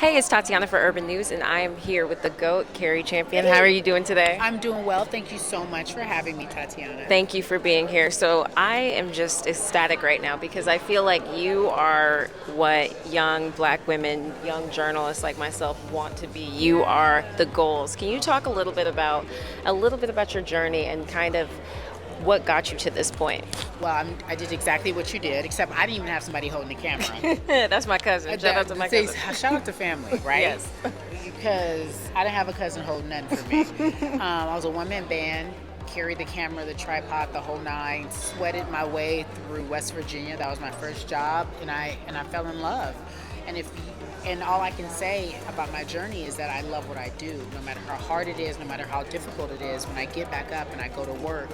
Hey, it's Tatyana for Urban News, and I am here with the GOAT, Cari Champion. How are you doing today? I'm doing well. Thank you so much for having me, Tatyana. Thank you for being here. So I am just ecstatic right now because I feel like you are what young black women, young journalists like myself want to be. You are the goals. Can you talk a little bit about your journey and kind of what got you to this point? Well, I did exactly what you did, except I didn't even have somebody holding the camera. That's my cousin. Shout out to my cousin. Shout out to family, right? Yes. Because I didn't have a cousin holding nothing for me. I was a one-man band, carried the camera, the tripod, the whole nine, sweated my way through West Virginia. That was my first job, and I fell in love. And all I can say about my journey is that I love what I do. No matter how hard it is, no matter how difficult it is, when I get back up and I go to work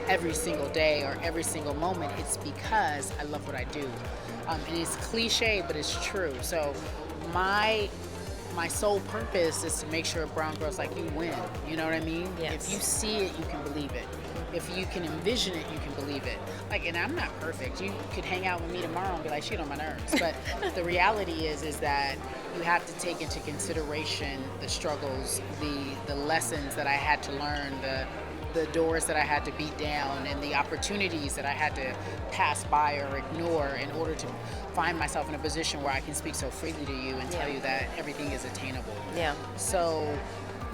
every single day or every single moment, it's because I love what I do. And it's cliche, but it's true. So my sole purpose is to make sure brown girls like you win. You know what I mean? Yes. If you see it, you can believe it. If you can envision it, you can believe it. And I'm not perfect. You could hang out with me tomorrow and be like, shit on my nerves. But the reality is that you have to take into consideration the struggles, the lessons that I had to learn, the doors that I had to beat down, and the opportunities that I had to pass by or ignore in order to find myself in a position where I can speak so freely to you and tell you that everything is attainable. Yeah. So,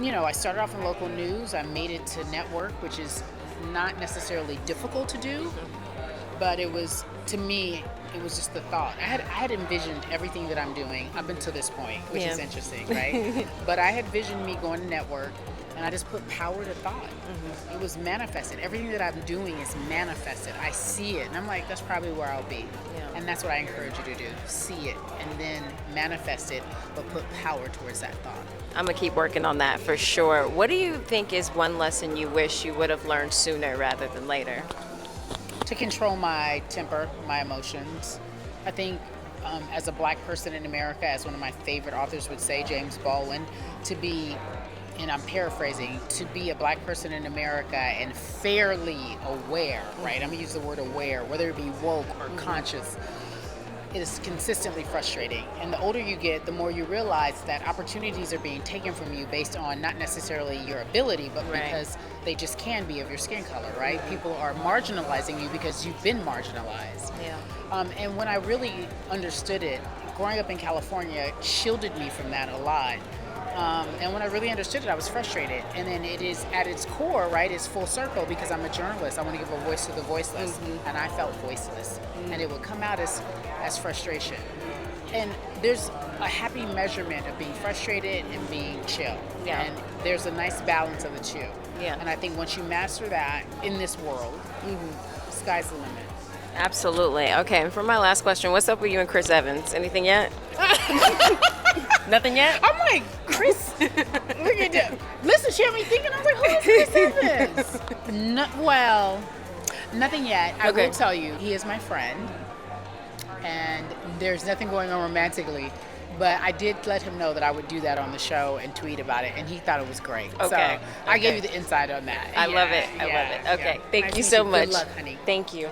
I started off in local news. I made it to network, which is not necessarily difficult to do, but to me, it was just the thought. I had envisioned everything that I'm doing up until this point, which is interesting, right? But I had visioned me going to network, and I just put power to thought. Mm-hmm. It was manifested. Everything that I'm doing is manifested. I see it, and I'm like, that's probably where I'll be. Yeah. And that's what I encourage you to do. See it, and then manifest it, but put power towards that thought. I'm going to keep working on that for sure. What do you think is one lesson you wish you would have learned sooner rather than later? To control my temper, my emotions. I think as a black person in America, as one of my favorite authors would say, James Baldwin, to be, and I'm paraphrasing, to be a black person in America and fairly aware, right? I'm going to use the word aware, whether it be woke or conscious, is consistently frustrating. And the older you get, the more you realize that opportunities are being taken from you based on not necessarily your ability, but because they just can be of your skin color, right? People are marginalizing you because you've been marginalized. Yeah. And when I really understood it, growing up in California shielded me from that a lot. And when I really understood it, I was frustrated. And then it is at its core, right, it's full circle because I'm a journalist. I want to give a voice to the voiceless. Mm-hmm. And I felt voiceless. Mm-hmm. And it would come out as frustration. And there's a happy measurement of being frustrated and being chill. Yeah. And there's a nice balance of the two. Yeah. And I think once you master that in this world, sky's the limit. Absolutely. Okay, and for my last question, what's up with you and Chris Evans? Anything yet? Nothing yet? I'm like, Chris, look at that. Listen, she had me thinking, I was like, who is Chris Evans? Well, nothing yet. I will tell you, he is my friend, and there's nothing going on romantically, but I did let him know that I would do that on the show and tweet about it, and he thought it was great. Okay. So I gave you the insight on that. I love it. I love it. Okay. Thank you so much. Good luck, honey. Thank you.